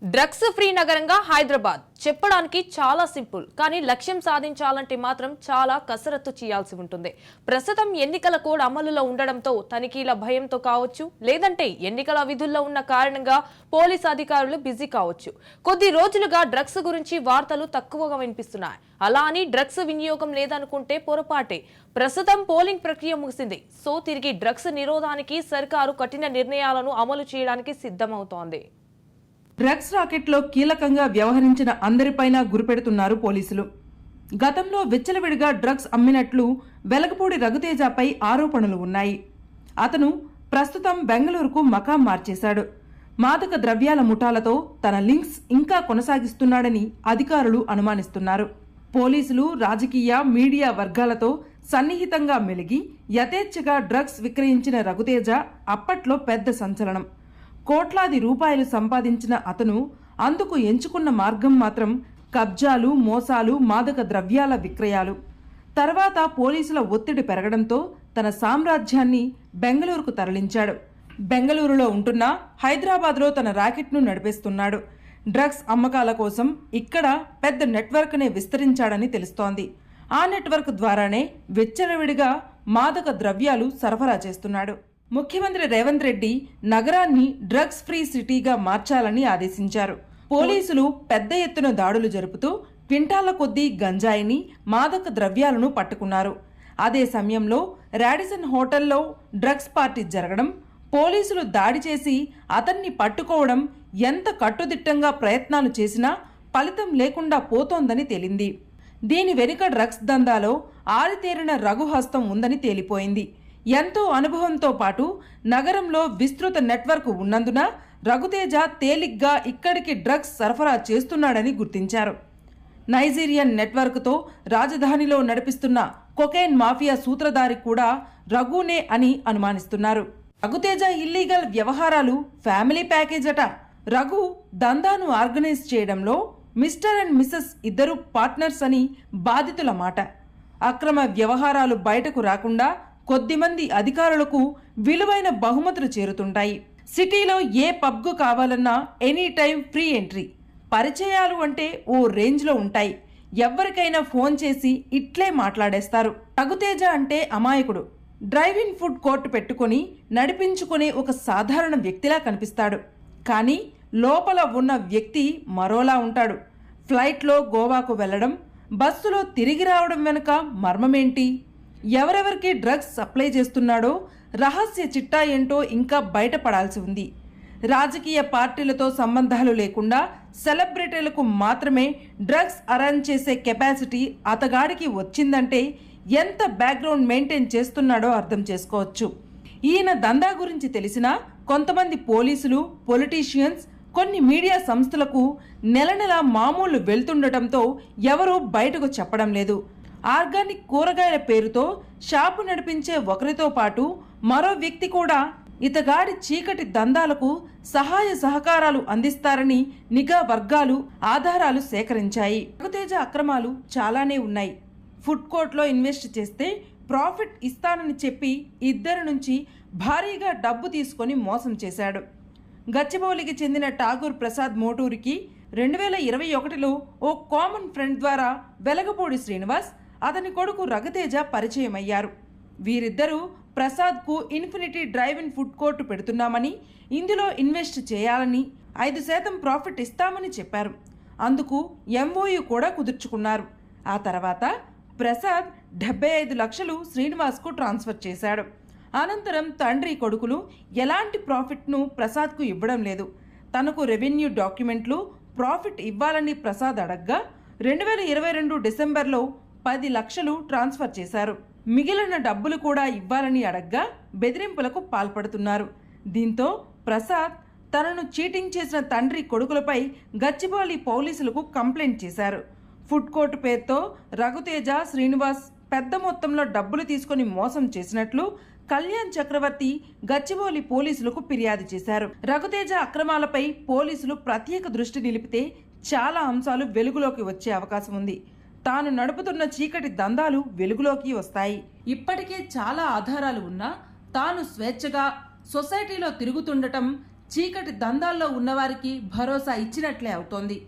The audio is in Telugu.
డ్రగ్స్ ఫ్రీ నగరంగా హైదరాబాద్ చెప్పడానికి చాలా సింపుల్, కానీ లక్ష్యం సాధించాలంటే మాత్రం చాలా కసరత్తు చేయాల్సి ఉంటుంది. ప్రస్తుతం ఎన్నికల కోడ్ అమలులో ఉండడంతో తనిఖీల భయంతో కావచ్చు, లేదంటే ఎన్నికల విధుల్లో ఉన్న కారణంగా పోలీస్ అధికారులు బిజీ కావచ్చు. కొద్ది రోజులుగా డ్రగ్స్ గురించి వార్తలు తక్కువగా వినిపిస్తున్నాయి. అలా అని డ్రగ్స్ వినియోగం లేదనుకుంటే పొరపాటే. ప్రస్తుతం పోలింగ్ ప్రక్రియ ముగిసింది. సో తిరిగి డ్రగ్స్ నిరోధానికి సర్కారు కఠిన నిర్ణయాలను అమలు చేయడానికి సిద్ధమవుతోంది. డ్రగ్స్ రాకెట్లో కీలకంగా వ్యవహరించిన అందరిపైన గురిపెడుతున్నారు పోలీసులు. గతంలో విచ్చలవిడిగా డ్రగ్స్ అమ్మినట్లు వెలగపూడి రఘుతేజపై ఆరోపణలు ఉన్నాయి. అతను ప్రస్తుతం బెంగళూరుకు మకాం మార్చేశాడు. మాదక ద్రవ్యాల ముఠాలతో తన లింక్స్ ఇంకా కొనసాగిస్తున్నాడని అధికారులు అనుమానిస్తున్నారు. పోలీసులు, రాజకీయ, మీడియా వర్గాలతో సన్నిహితంగా మెలిగి యథేచ్ఛగా డ్రగ్స్ విక్రయించిన రఘుతేజ అప్పట్లో పెద్ద సంచలనం. కోట్లాది రూపాయలు సంపాదించిన అతను అందుకు ఎంచుకున్న మార్గం మాత్రం కబ్జాలు, మోసాలు, మాదక ద్రవ్యాల విక్రయాలు. తర్వాత పోలీసుల ఒత్తిడి పెరగడంతో తన సామ్రాజ్యాన్ని బెంగళూరుకు తరలించాడు. బెంగళూరులో ఉంటున్న హైదరాబాద్లో తన ర్యాకెట్ను నడిపేస్తున్నాడు. డ్రగ్స్ అమ్మకాల కోసం ఇక్కడ పెద్ద నెట్వర్క్నే విస్తరించాడని తెలుస్తోంది. ఆ నెట్వర్క్ ద్వారానే విచ్చలవిడిగా మాదక ద్రవ్యాలు సరఫరా చేస్తున్నాడు. ముఖ్యమంత్రి రేవంత్ రెడ్డి నగరాన్ని డ్రగ్స్ ఫ్రీ సిటీగా మార్చాలని ఆదేశించారు. పోలీసులు పెద్ద ఎత్తున దాడులు జరుపుతూ క్వింటాళ్ల కొద్దీ గంజాయిని, మాదక ద్రవ్యాలను పట్టుకున్నారు. అదే సమయంలో రాడిసన్ హోటల్లో డ్రగ్స్ పార్టీ జరగడం, పోలీసులు దాడి చేసి అతన్ని పట్టుకోవడం, ఎంత కట్టుదిట్టంగా ప్రయత్నాలు చేసినా ఫలితం లేకుండా పోతోందని తేలింది. దీని వెనుక డ్రగ్స్ దందాలో ఆరితేరిన రఘుహస్తం ఉందని తేలిపోయింది. ఎంతో అనుభవంతో పాటు నగరంలో విస్తృత నెట్వర్క్ ఉన్నందున రఘుతేజ తేలిగ్గా ఇక్కడికి డ్రగ్స్ సరఫరా చేస్తున్నాడని గుర్తించారు. నైజీరియన్ నెట్వర్క్తో రాజధానిలో నడిపిస్తున్న కొకైన్ మాఫియా సూత్రధారి కూడా రఘునే అని అనుమానిస్తున్నారు. రఘుతేజ ఇల్లీగల్ వ్యవహారాలు ఫ్యామిలీ ప్యాకేజ్ అట. రఘు దందాను ఆర్గనైజ్ చేయడంలో మిస్టర్ అండ్ మిసెస్ ఇద్దరు పార్ట్నర్స్ అని బాధితుల మాట. అక్రమ వ్యవహారాలు బయటకు రాకుండా కొద్దిమంది అధికారులకు విలువైన బహుమతులు చేరుతుంటాయి. సిటీలో ఏ పబ్కు కావాలన్నా ఎనీ టైం ఫ్రీ ఎంట్రీ. పరిచయాలు అంటే ఓ రేంజ్లో ఉంటాయి. ఎవరికైనా ఫోన్ చేసి ఇట్లే మాట్లాడేస్తారు. రఘుతేజ అంటే అమాయకుడు. డ్రైవింగ్ ఫుడ్ కోర్టు పెట్టుకుని నడిపించుకునే ఒక సాధారణ వ్యక్తిలా కనిపిస్తాడు. కానీ లోపల ఉన్న వ్యక్తి మరోలా ఉంటాడు. ఫ్లైట్లో గోవాకు వెళ్లడం, బస్సులో తిరిగి రావడం వెనుక మర్మమేంటి? ఎవరెవరికి డ్రగ్స్ సప్లై చేస్తున్నాడో రహస్య చిట్టా ఏంటో ఇంకా బయటపడాల్సి ఉంది. రాజకీయ పార్టీలతో సంబంధాలు లేకుండా సెలబ్రిటీలకు మాత్రమే డ్రగ్స్ అరేంజ్ చేసే కెపాసిటీ అతగాడికి వచ్చిందంటే ఎంత బ్యాక్గ్రౌండ్ మెయింటైన్ చేస్తున్నాడో అర్థం చేసుకోవచ్చు. ఈయన దందా గురించి తెలిసినా కొంతమంది పోలీసులు, పొలిటీషియన్స్, కొన్ని మీడియా సంస్థలకు నెల నెల మామూలు వెళ్తుండటంతో ఎవరూ బయటకు చెప్పడం లేదు. ఆర్గానిక్ కూరగాయల పేరుతో షాపు నడిపించే ఒకరితో పాటు మరో వ్యక్తి కూడా ఇతగాడి చీకటి దందాలకు సహాయ సహకారాలు అందిస్తారని నిఘా వర్గాలు ఆధారాలు సేకరించాయి. రఘుతేజ అక్రమాలు చాలానే ఉన్నాయి. ఫుడ్ కోర్ట్లో ఇన్వెస్ట్ చేస్తే ప్రాఫిట్ ఇస్తానని చెప్పి ఇద్దరి నుంచి భారీగా డబ్బు తీసుకొని మోసం చేశాడు. గచ్చిబౌలికి చెందిన ఠాగూర్ ప్రసాద్ మోటూరికి 2021లో ఓ కామన్ ఫ్రెండ్ ద్వారా వెలగపూడి శ్రీనివాస్, అతని కొడుకు రఘుతేజ పరిచయమయ్యారు. వీరిద్దరూ ప్రసాద్కు ఇన్ఫినిటీ డ్రైవ్-ఇన్ ఫుడ్ కోర్టు పెడుతున్నామని, ఇందులో ఇన్వెస్ట్ చేయాలని, 5% ప్రాఫిట్ ఇస్తామని చెప్పారు. అందుకు ఎంఓయూ కూడా కుదుర్చుకున్నారు. ఆ తర్వాత ప్రసాద్ 75 లక్షలు శ్రీనివాస్కు ట్రాన్స్ఫర్ చేశాడు. అనంతరం తండ్రి కొడుకులు ఎలాంటి ప్రాఫిట్ను ప్రసాద్కు ఇవ్వడం లేదు. తనకు రెవెన్యూ డాక్యుమెంట్లు, ప్రాఫిట్ ఇవ్వాలని ప్రసాద్ అడగ్గా 2022 డిసెంబర్లో 10 లక్షలు ట్రాన్స్ఫర్ చేశారు. మిగిలిన డబ్బులు కూడా ఇవ్వాలని అడగ్గా బెదిరింపులకు పాల్పడుతున్నారు. దీంతో ప్రసాద్ తనను చీటింగ్ చేసిన తండ్రి కొడుకులపై గచ్చిబౌలి పోలీసులకు కంప్లైంట్ చేశారు. ఫుడ్ కోర్టు పేరుతో రఘుతేజ, శ్రీనివాస్ పెద్ద మొత్తంలో డబ్బులు తీసుకుని మోసం చేసినట్లు కళ్యాణ్ చక్రవర్తి గచ్చిబౌలి పోలీసులకు ఫిర్యాదు చేశారు. రఘుతేజ అక్రమాలపై పోలీసులు ప్రత్యేక దృష్టి నిలిపితే చాలా అంశాలు వెలుగులోకి వచ్చే అవకాశం ఉంది. తాను నడుపుతున్న చీకటి దందాలు వెలుగులోకి వస్తాయి. ఇప్పటికే చాలా ఆధారాలు ఉన్నా తాను స్వేచ్ఛగా సొసైటీలో తిరుగుతుండటం చీకటి దందాల్లో ఉన్నవారికి భరోసా ఇచ్చినట్లే అవుతోంది.